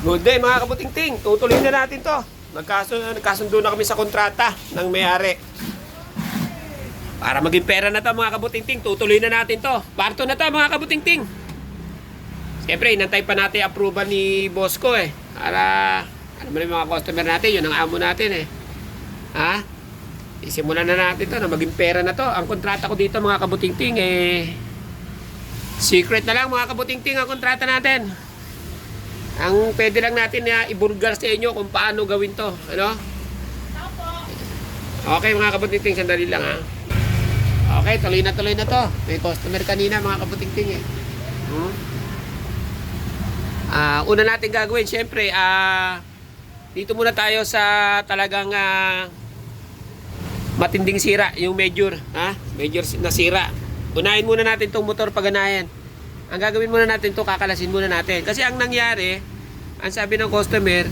Good day mga kabutingting. Tutuloy na natin to. Nagkasundo na kami sa kontrata ng may-ari. Para maging pera na to mga kabutingting, tutuloy na natin to. Parto na to mga kabutingting. Siyempre, inantay pa natin approval ni boss ko eh. Para, ano mo yung mga customer natin, yun ang amo natin eh. Ha? Isimulan na natin to na maging pera na to. Ang kontrata ko dito mga kabutingting eh, secret na lang mga kabutingting ang kontrata natin. Ang pwede lang natin na ibulgar sa inyo kung paano gawin to. Ano? Okay mga kabutingting, sandali lang ha. Okay, tuloy na to. May customer kanina mga kabutingting eh. Una natin gagawin, syempre, dito muna tayo sa talagang matinding sira, yung major. Major na sira. Unahin muna natin itong motor paganayan. Ang gagawin muna natin to, kakalasin muna natin. Kasi ang nangyari, ang sabi ng customer,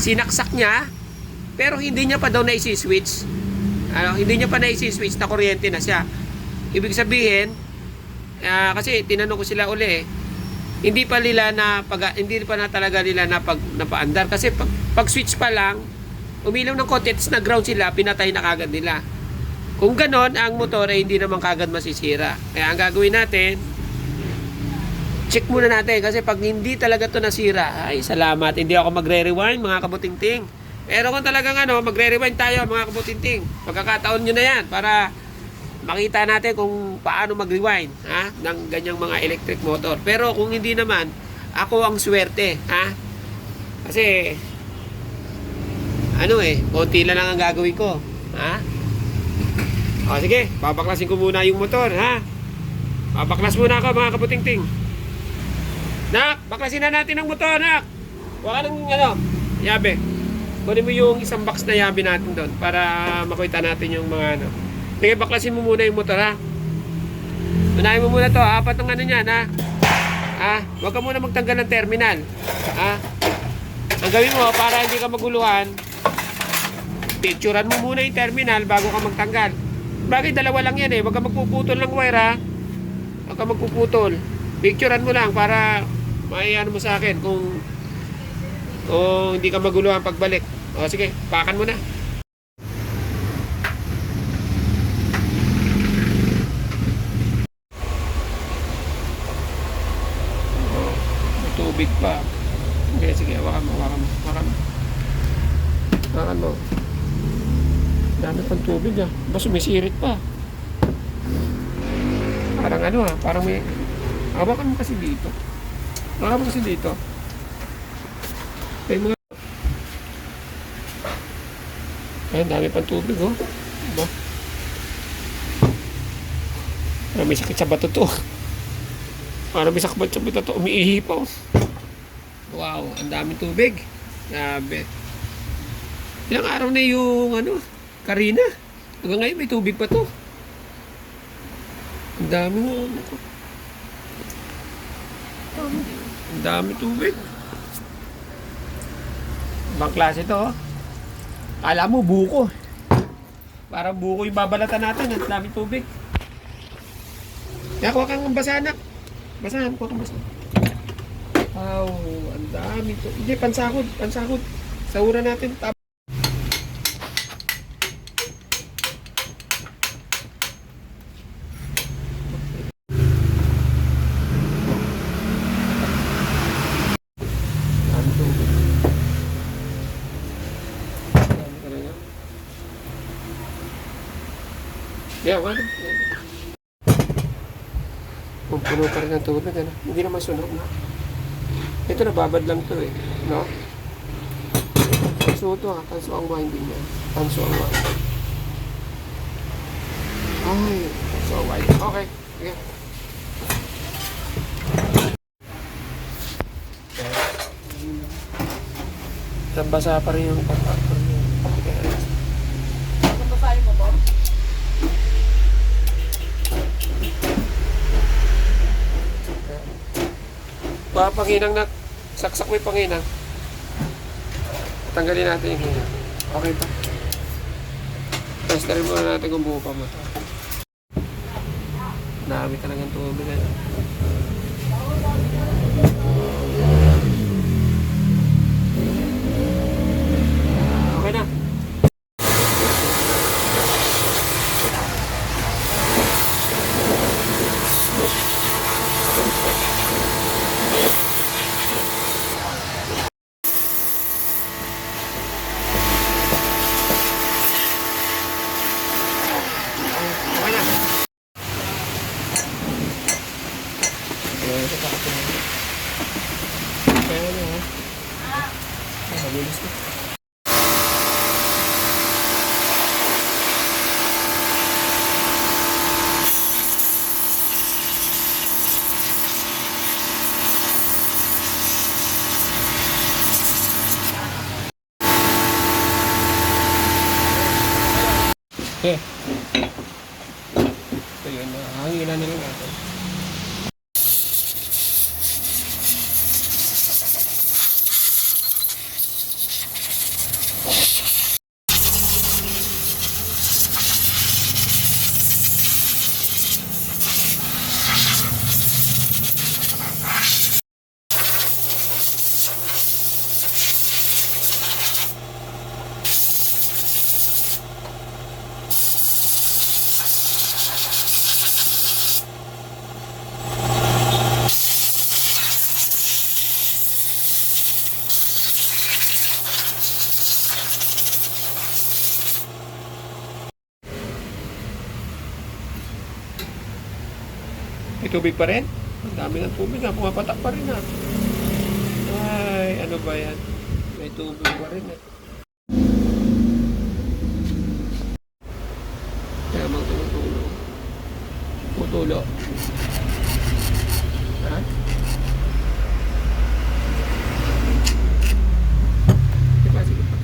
sinaksak niya, pero hindi niya pa daw na-switch. Hindi niya pa na-switch na kuryente na siya. Ibig sabihin, kasi tinanong ko sila uli hindi pa na talaga nila napaandar. Kasi pag switch pa lang, umilaw ng konti, na ground sila, pinatay na kagad nila. Kung ganon, ang motor ay hindi naman kagad masisira. Kaya ang gagawin natin, check muna natin kasi pag hindi talaga to nasira, ay salamat, hindi ako magre-rewind mga kabutingting. Pero kung talagang magre-rewind tayo mga kabutingting, pagkakataon nyo na yan para makita natin kung paano mag-rewind ng ganyang mga electric motor. Pero kung hindi naman, ako ang swerte. Kasi konti lang ang gagawin ko. O sige, babaklasin ko muna yung motor. Babaklas muna ako mga kabutingting. Nak, baklasin na natin ang motor, nak. Huwag ka ng yabe. Kunin mo yung isang box na yabe natin doon para makita natin yung mga Sige, baklasin mo muna yung motor, Unahin mo muna to, apat ng niyan, Huwag ka muna magtanggal ng terminal. Ang gawin mo, para hindi ka maguluhan, picturean mo muna yung terminal bago ka magtanggal. Bagay, dalawa lang yan Huwag ka magpuputol ng wire, Huwag ka magpuputol. Picturean mo lang para mo sa akin kung hindi ka maguluhan pagbalik. O sige, pakan mo na. May tubig pa. Sige, hawakan mo. Dami pang tubig Ba sumisirit pa. Parang parang may hawakan mo kasi dito. May mga dami pang tubig Diba? Parang may sakit sa bato to. Umiihi pa Wow, ang daming tubig. Grabe. Ilang araw na yung Karina. Hanggang ngayon may tubig pa to. Ang dami Ang dami tubig. Ibang klase to Kala mo buko. Parang buko yung babalatan natin. Ang dami tubig. Kaya kuha kang basahan nak. Kuha kang basahan. Wow, ang dami to. Hindi, pansahod. Sahuran natin. Puno pa rin ang tubig, Hindi naman sunog na. Ito nababad lang to no? Tanso to tanso ang winding niya. Tanso ang winding. Ay, tanso ang winding. Okay, sige. Nabasa pa rin yung contactor niya. Nabasahin mo to? Panginang na saksak mo yung panginang. Tanggalin natin yung hinang. Okay pa. Testarin muna natin kung buo pa mo. Dami talagang tubig. Kaya na ha. Mabilis na. Okay. So yun, hanginan na lang natin. May tubig pa rin? Ang dami ng tubig ha. Pumapatak pa rin ha. Ay, ano ba yan? May tubig pa rin ha. Kaya magtulong-tulong. Putulo. Ha? Sige pa, sige pa.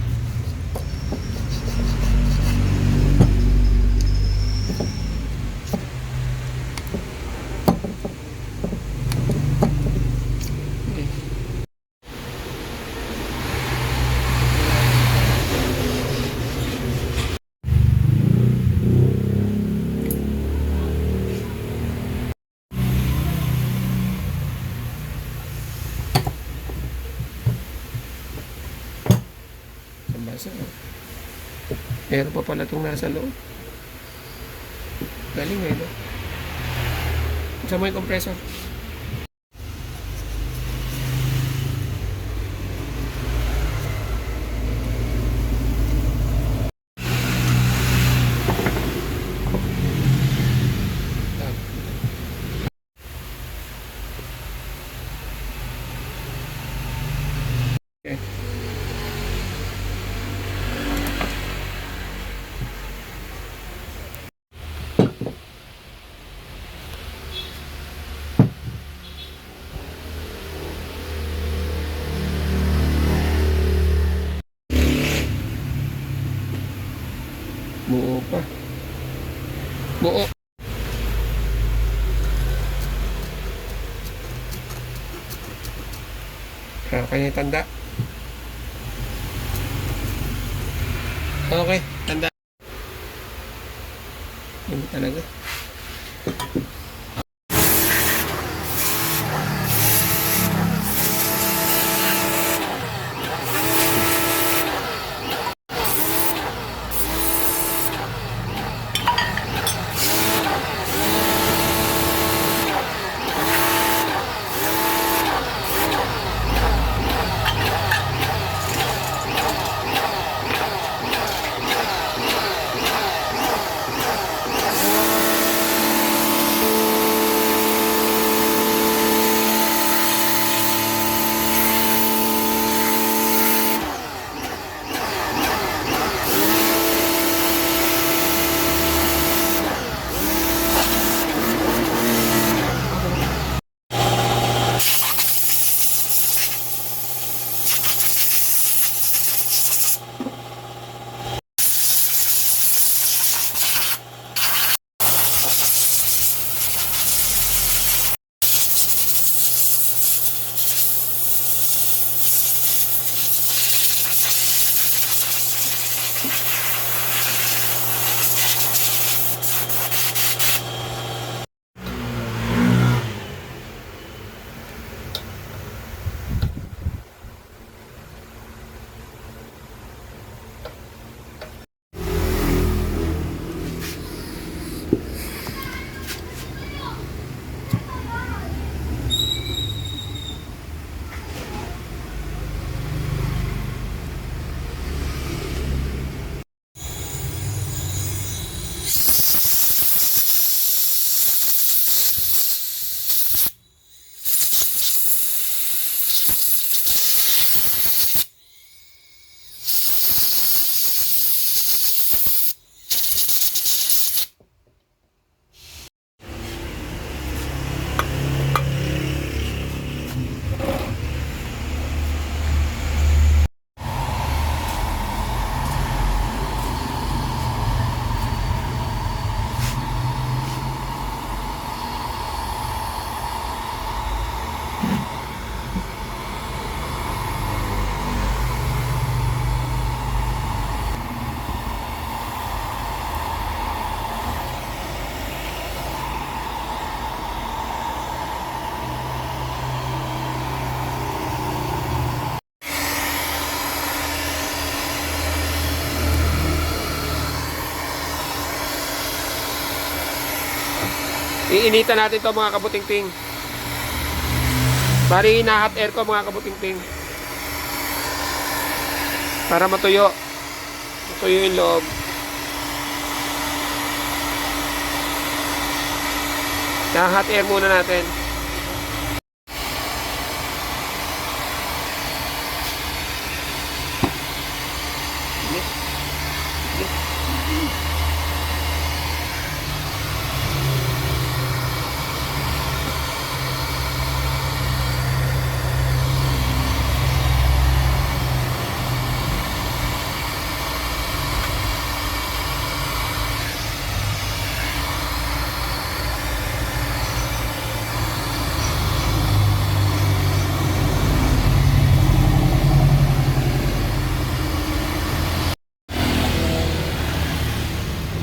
Basa. Meron pa pala itong nasa loob. Galing eh, no? Saan mo yung compressor? Okay. Buo pa. Buo. Kanya tanda. Okay, tanda. Hindi talaga. Iinitan natin to mga kabuting-ting. Bari hot air ko mga kabuting-ting. Para matuyo. Matuyo yung loob. Hot air muna natin.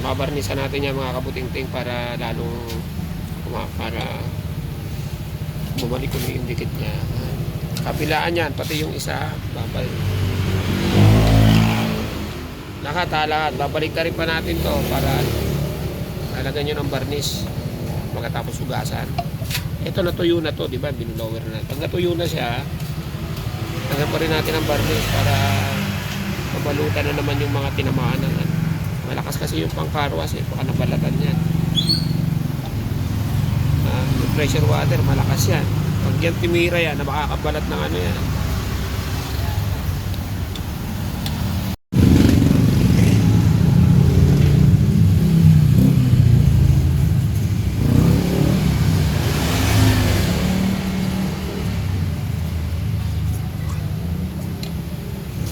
Babarnisan natin yan mga kabuting-ting para lalong para bumalik ko yung dikit niya. Kabilaan yan, pati yung isa babal. Lahat babalik na rin pa natin to para lalagyan nyo ng barnis pagkatapos hugasan. Ito natuyo na to, di ba? Binulower na. Pag natuyo na siya, lagyan pa rin natin ang barnis para mabalutan na naman yung mga tinamaan ng malakas kasi yung pangkarwas baka nabalatan yan. Yung pressure water malakas yan. Pag yan timira yan, makakabalat ng ano yan.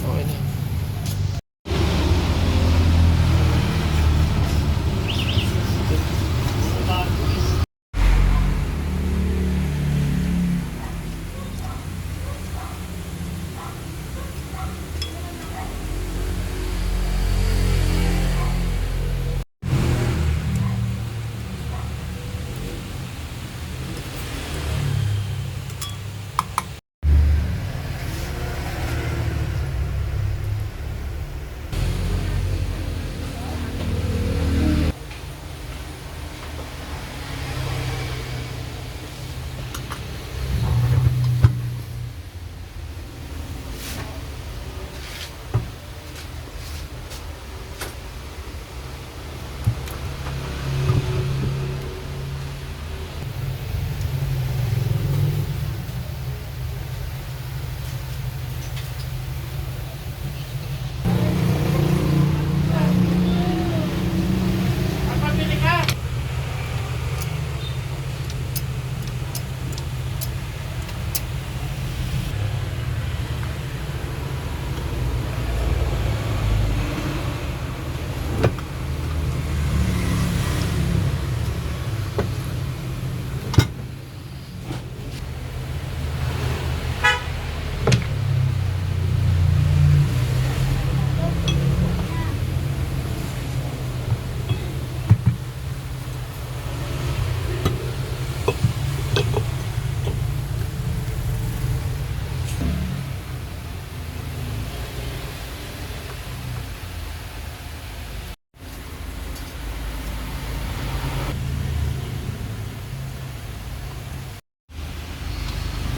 Okay na.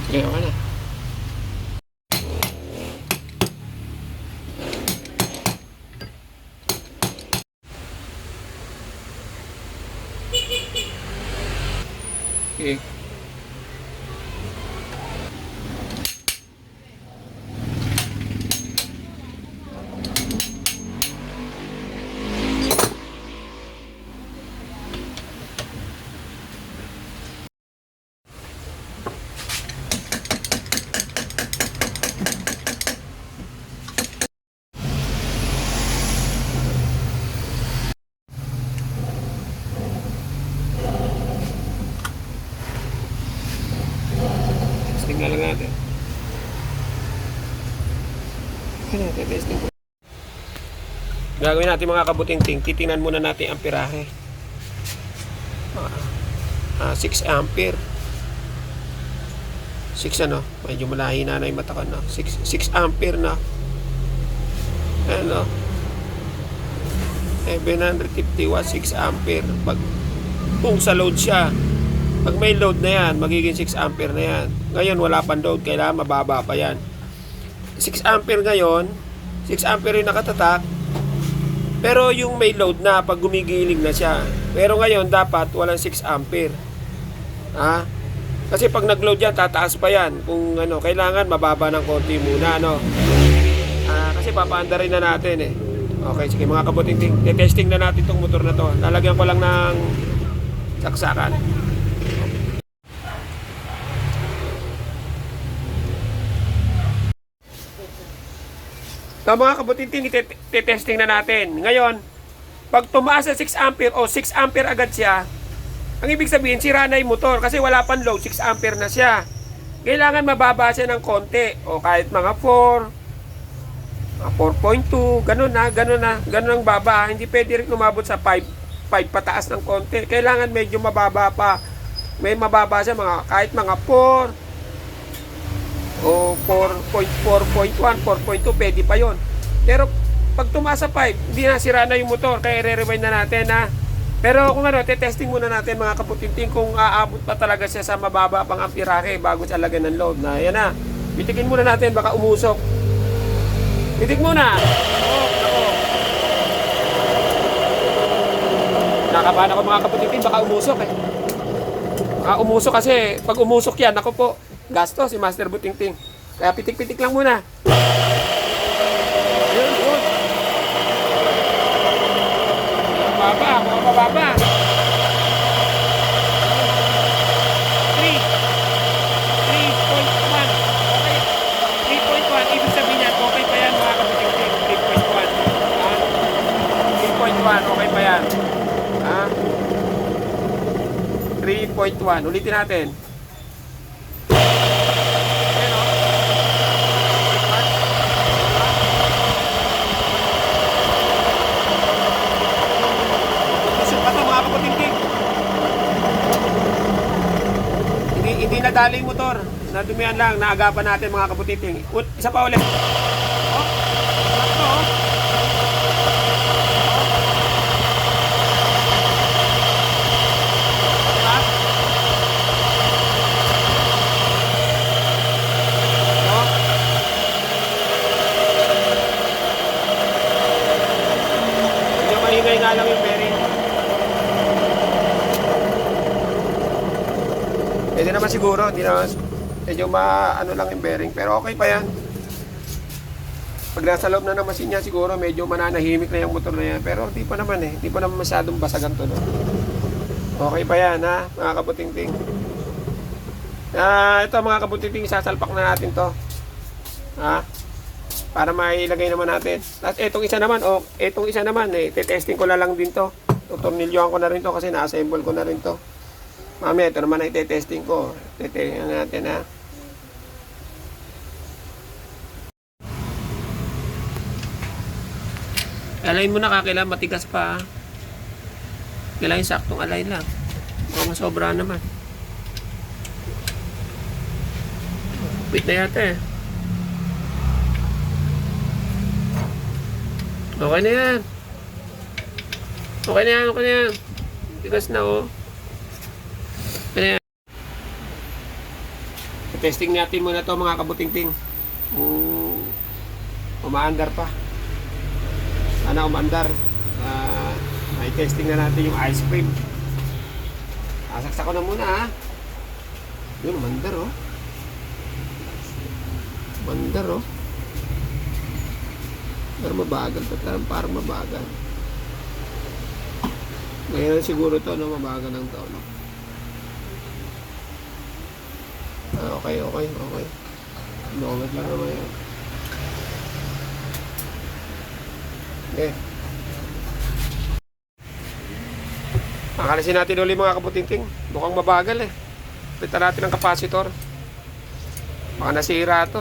Okay, okay na. Okay. Tingnan lang natin. Testing ko. Gagawin natin mga kabuting-ting. Titingnan muna natin ang pirahe. 6 ampere. 6 ano? Medyo malahi na yung mata ko, no? 6 ampere na. Ano? 750 watts, 6 ampere. Pag kung sa load siya. Pag may load na yan, magiging 6 ampere na yan. Ngayon, wala pang load, kailangan mababa pa yan. 6 ampere ngayon, 6 ampere yung nakatatak, pero yung may load na, pag gumigiling na siya. Pero ngayon, dapat walang 6 ampere. Ha? Kasi pag nag-load yan, tataas pa yan. Kung ano, kailangan mababa ng konti muna, no? Kasi papaanda rin na natin eh. Okay, sige mga kabuting-ting. Testing na natin tong motor na to. Lalagyan ko lang ng saksakan. Mga kabuting-ting, testing na natin. Ngayon, pag tumaas sa 6 ampere o 6 ampere agad siya, ang ibig sabihin, sira na yung motor kasi wala pang load, 6 ampere na siya. Kailangan mababa siya ng konti o kahit mga 4.2, ganun na, ganun ang baba. Hindi pwede rin umabot sa 5 pataas ng konti. Kailangan medyo mababa pa. May mababa siya kahit mga 4 o 4.1, 4.2, pwede pa yon. Pero pag tumaas sa 5, hindi na, sira na yung motor. Kaya i-rewind na natin ha. Pero kung ano, testing muna natin mga kaputinting kung aabot pa talaga siya sa mababa pang amperahe bago siya lagyan ng load na. Yan na. Bitikin muna natin, baka umusok. Bitik muna. Ako. Nakabahan ako mga kaputinting, baka umusok eh. Baka umusok kasi pag umusok yan, ako po, gasto si Master Butingting. Kaya pitik-pitik lang muna. Yun. Mababa. 3.1. Okay. 3.1. Ibig sabihin yan, okay pa yan mga kapiting-ting. 3.1. 3.1. Okay pa yan. 3.1. Ulitin natin. Hindi nadali yung motor. Nadumihan lang. Naagapan natin mga kabutiting. Isa pa ulit. Medyo maingay nga lang yung bearing. Pwede naman siguro, hindi naman, medyo ano lang yung bearing, pero okay pa yan. Pag nasa loob na ng machine niya, siguro medyo mananahimik na yung motor na yan, pero hindi pa naman hindi pa naman masyadong basagan to. No? Okay pa yan ha, mga kabuting-ting. Ito mga kabuting-ting, sasalpak na natin to. Para mailagay naman natin. At itong isa naman, testing ko na lang din to. Tutornilyohan ko na rin to kasi na-assemble ko na rin to. Mamaya, ito naman ang ite-testing ko. Ite-testing natin ha. Align mo na kailangan matigas pa. Kailangan yung saktong align lang. Baka masobra naman. Wait na yata eh. Okay na yan. Okay na yan. Tigas na oh. Testing natin muna to mga kabuting-ting. Umaandar pa. Sana umaandar. May testing na natin yung ice cream. Saksak ko na muna ha. Yun, umaandar oh. Pero mabagal pa. Parang mabagal. Ngayon siguro to no, mabagal ng to no. Okay. Lobat lang naman yan. Okay. Akalasin natin ulit mga kaputing-ting. Mukhang mabagal eh. Pita natin ang kapasitor. Baka nasira to.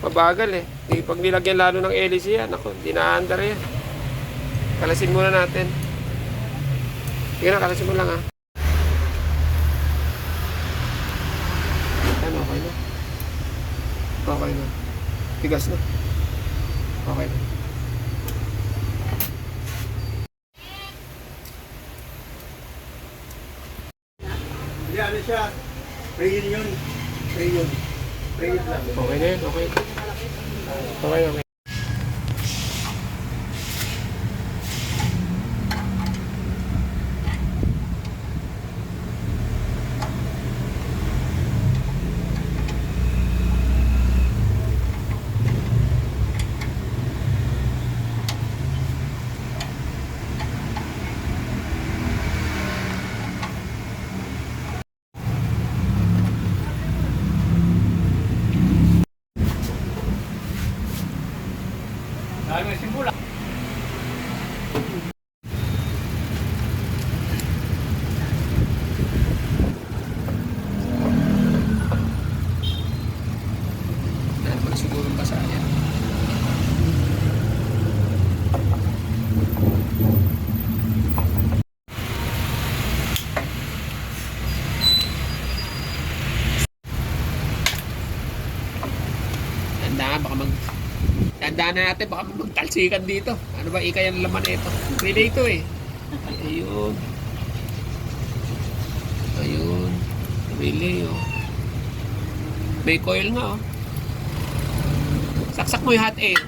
Mabagal eh. Pag nilagyan lalo ng LC yan, ako, di na-under yan. Kalasin muna natin. Sige na, kalasin mo lang ha. Okay na. Tigas na. Okay na. siya. Pre yun. Pre yun. Pre yun lang. Okay na yun, okay. Okay, okay. Dahil may simula. Yan pala siguro ang kasaya. Tandaan na natin, baka magtalsikan dito. Ano ba ika yung laman ito? Relay ito eh. Ayun. Ayun. Relay oh. May coil nga oh. Saksak mo yung hot air.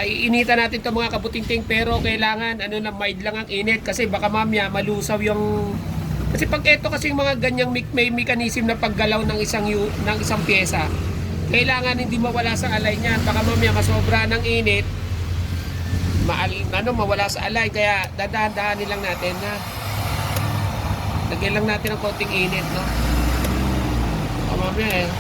Iinitan natin itong mga kabutingting, pero kailangan ano na mild lang ang init kasi baka mamaya malusaw yung... Kasi pag ito kasi yung mga ganyang may mechanism na paggalaw ng isang pyesa, kailangan hindi mawala sa alay niyan. Baka mamaya masobra ng init, mawala sa alay. Kaya dadahan-dahanin lang natin na lagyan lang natin ng konting init, no? Baka mamaya eh.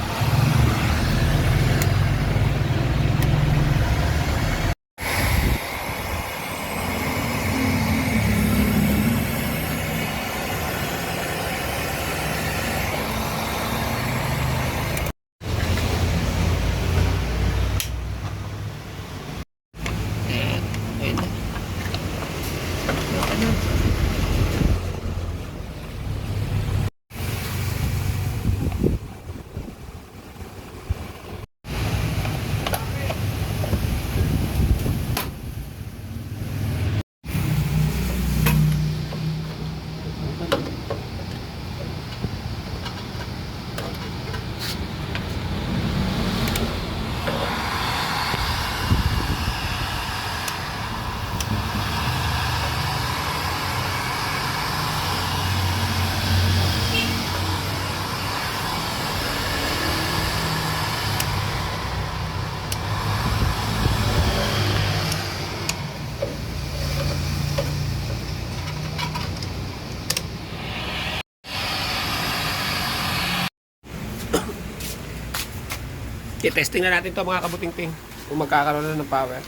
I-testing na natin to mga kabutingting kung magkakaroon na ng power.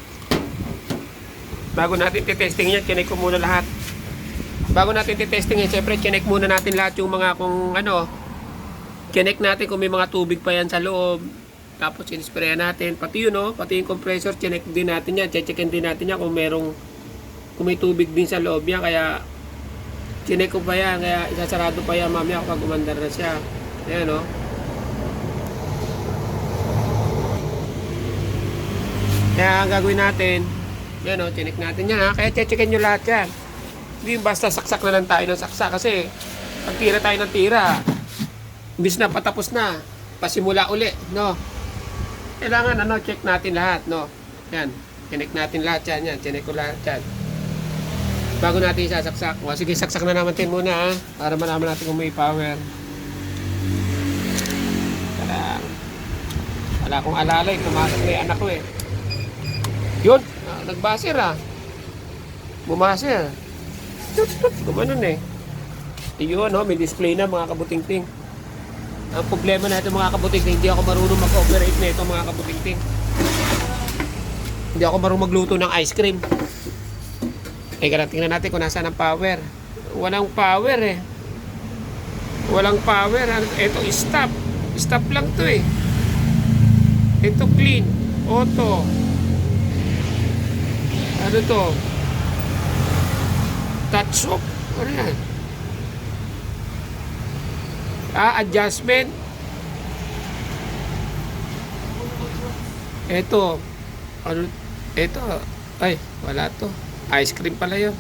Bago natin i-testing yan, chinek ko muna lahat. Bago natin i-testing yan, syempre chinek muna natin lahat yung mga kung ano, chinek natin kung may mga tubig pa yan sa loob. Tapos in-sprayan natin, pati yun oh, pati yung compressor, chinek din natin yan, checkin din natin yan kung may tubig din sa loob yan. Kaya chinek ko pa yan, kaya isasarado pa yan mamaya kapag umandar na siya. Ayan oh. Kaya ang gagawin natin, yan o, chinik natin yan ha. Kaya checkin nyo lahat yan. Hindi basta saksak na lang tayo ng saksak. Kasi pag tira tayo ng tira, imbis na patapos na, pasimula uli, no? Kailangan ano, check natin lahat, no? Yan, chinik natin lahat yan, yan, chinik ko lahat yan. Bago natin isasaksak. O, sige, saksak na naman din muna ha, para malaman natin kung may power. Wala akong alalay, tumasok na yung anak ko eh. Yun, nagbasir ah. Bumasir. Gumanon eh. Yun, no, may display na mga kabutingting. Ang problema na ito mga kabutingting, hindi ako marunong mag-operate na ito mga kabutingting. Hindi ako marunong magluto ng ice cream. Tingnan natin kung nasaan ang power. Walang power eh. Walang power. Ito stop. Stop lang to eh. Ito clean. Auto. Ano to? Touch off? Ano yan? Adjustment. Ito. Ano? Ito. Ay, wala to. Ice cream pala yun.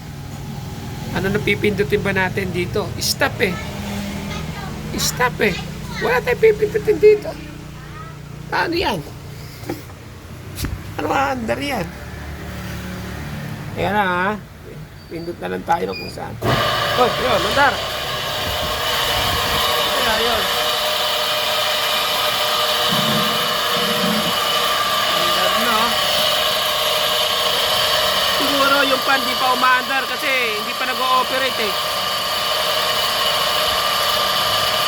Ano na pipindutin ba natin dito? Stop eh. Stop eh. Wala tayong pipindutin dito. Ano yan? Ano under yan? Ayan na ha. Pindot na lang tayo kung saan. Oh, yun, mandar. Ayan, yun. Mandar na. Siguro yung pan di pa umaandar kasi hindi pa nag-ooperate eh.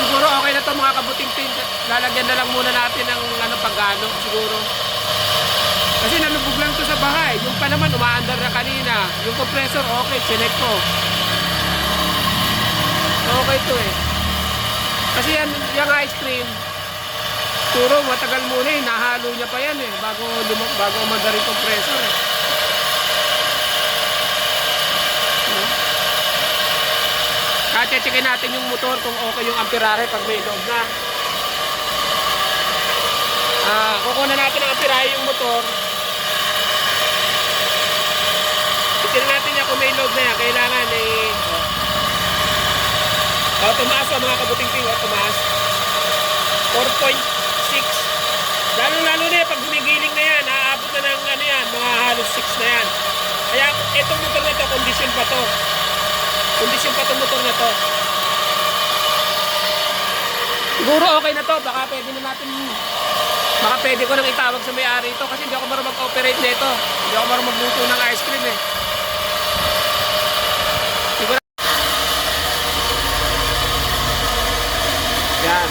Siguro okay na to mga kabuting tin. Lalagyan na lang muna natin ng pagano siguro. Kasi nalubog lang to sa bahay. Yung pa naman umaandar na kanina. Yung compressor okay, chinek ko. Okay to eh. Kasi yung ice cream puro matagal muna eh. Nahalo niya pa yan eh. Bago umandar yung compressor eh. Check natin yung motor kung okay yung amperahe pag may load na. Kukunan natin ang amperahe yung motor. Tignan natin niya kung may load na yan. Kailangan eh... tumaas o mga kabuting ting. Tumaas. 4.6. Lalo na yan. Pag gumigiling na yan, naaabot na ng ano yan, mga halos 6 na yan. Kaya itong motor na to, condition pa to. Kondisyon pa itong motor na to. Siguro okay na to. Baka pwede ko nang itawag sa may-ari ito kasi hindi ako marunong mag-operate nito. Hindi ako marunong magluto ng ice cream eh. Siguro. Yan.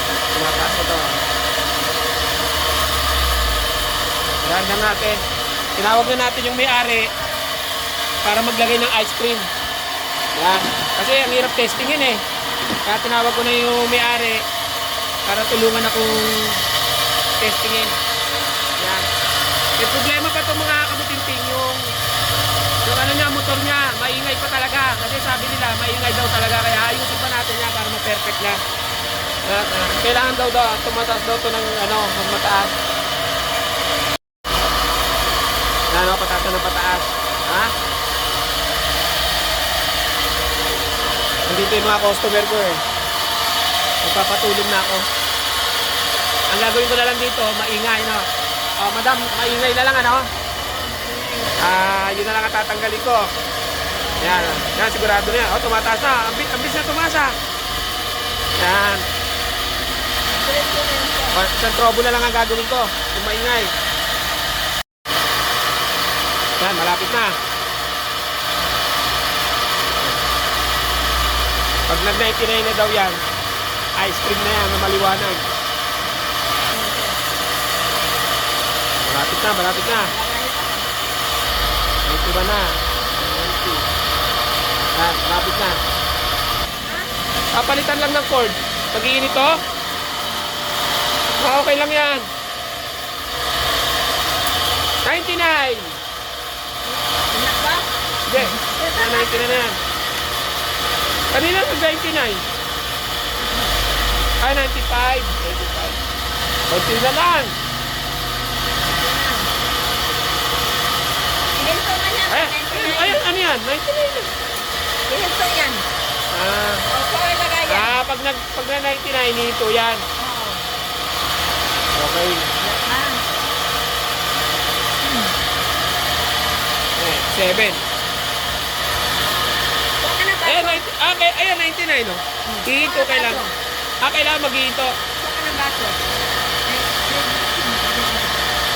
Tumataas na to. Ganda natin. Tinawag na natin yung may-ari para maglagay ng ice cream. Yan. Kasi ang hirap testingin eh. Kaya tinawag ko na yung may-ari para tulungan akong testingin. Yan. May problema pa itong mga kabuting-ting yung ano niya, motor niya, maingay pa talaga. Kasi sabi nila, maingay daw talaga. Kaya ayusin pa natin yan para ma-perfect na. Kailangan daw tumataas daw ito ng mataas. Pataas na ng pataas. Ha? Nandito yung mga customer ko eh. Magpapatulong na ako. Ang gagawin ko na lang dito, maingay, no? Madam, maingay na lang, ano? Yun na lang ang tatanggalin ko. Yan, yan, sigurado na yan. Tumataas na. Ambis na tumasa. Yan. Isang trobo na lang ang gagawin ko. Yung maingay. Yan, malapit na. Pag nag-99 na daw yan, ice cream na yan na maliwanag. Malapit na, malapit na. 90 ba na? 90. Yan, malapit na. Palitan lang ng cord. Pag-iinit to? Okay lang yan. 99! Sige, 99 na yan. Kanina nag-99. Ay, 95. 95. Kunti na lang. Hinto na yan. Ayan, ano yan? 99. Hinto yan. Opo, ilagay yan. Pag na-99, ito yan. Okay. Eh, 7. Ayan, 99, no? Hihito kailangan. Kailangan mag-hihito. Saka ng baso.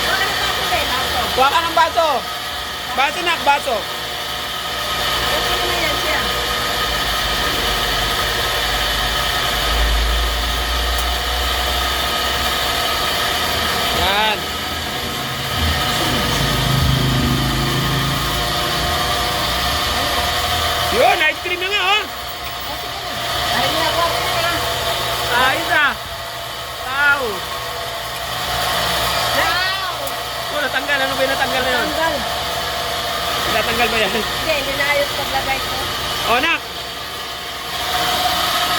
Saka ng baso din, baso. Kuha ka ng baso. Baso na, baso. Okay naman yan siya. Yan. Yun, ice cream na nga, oh. Ay, ginagawa ko na yan. Ayos ah. Wow. Wow! Natanggal. Ano ba yung natanggal na yun? Tanggal. Natanggal ba yan? Hindi, ninayos paglagay ko. O, nak.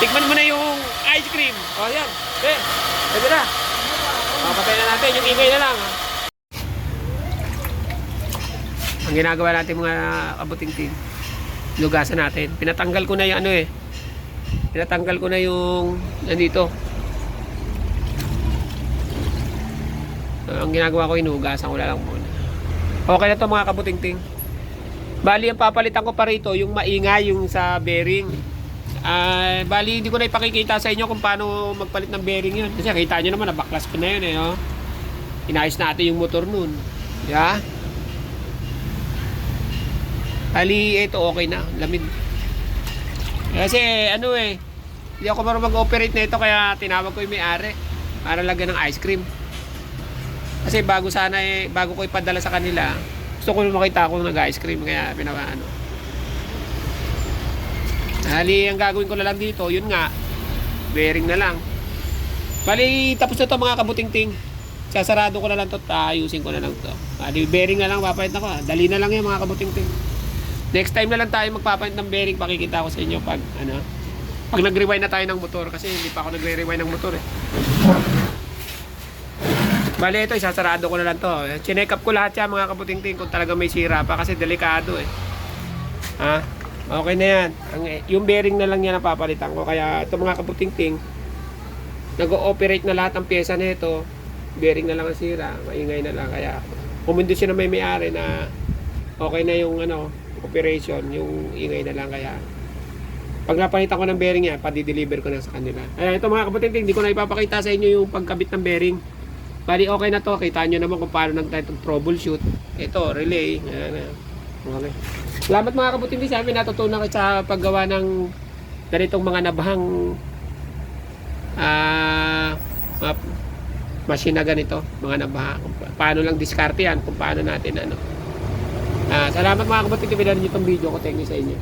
Tikman mo na yung ice cream. O, yan. Pwede na. Patay na natin. Yung ingay na lang. Ang ginagawa natin mga kabuting team. Lugasan natin. Pinatanggal ko na yung ano eh. Pinatanggal ko na yung nandito. Ang ginagawa ko, inugasan ko na lang muna. Okay na to mga kabutingting. Bali, ang papalitan ko pa rito, yung maingay, yung sa bearing. Bali, hindi ko na ipakikita sa inyo kung paano magpalit ng bearing yun. Kasi kita nyo naman, nabaklas ko na yun eh. Oh. Inayos natin yung motor nun. Yeah? Bali, ito okay na. Lamig. Kasi ano eh, hindi ako marunong mag-operate na ito kaya tinawag ko yung may-ari para lagyan ng ice cream. Kasi bago ko ipadala sa kanila, gusto ko makita ako nag-ice cream kaya pinaka-ano. Hali, ang gagawin ko na lang dito, yun nga, bearing na lang. Bali, tapos na to mga kabutingting. Sasarado ko na lang to, ayusin ko na lang to. Hali, bearing na lang, papalit na ko. Dali na lang yan mga kabutingting. Next time na lang tayo magpapalit ng bearing, pakikita ko sa inyo pag, pag nag-rewind na tayo ng motor. Kasi hindi pa ako nagre-rewind ng motor eh. Bali, ito, isasarado ko na lang to. Chinek up ko lahat yan mga kabutingting kung talaga may sira pa kasi delikado eh. Ha? Okay na yan. Yung bearing na lang yan ang papalitan ko. Kaya ito mga kabutingting, nag-ooperate na lahat ng pyesa nito. Bearing na lang ang sira. Maingay na lang. Kaya pumunto siya na may-ari na okay na yung operation. Yung ingay na lang. Kaya pag napalitan ko ng bearing yan, padi-deliver ko na sa kanila. Kaya ito mga kabutingting, hindi ko na ipapakita sa inyo yung pagkabit ng bearing. Bali okay na to. Kita nyo naman kung paano nag-type troubleshoot. Ito, relay. Okay. Salamat mga kabutingting, sabi natutunan ko sa paggawa ng ganitong mga nabahang machine na ganito, mga nabaha. Paano lang diskarte yan, kung paano natin salamat mga kabutingting, pinanood nyo itong video ko. Thank you sa inyo.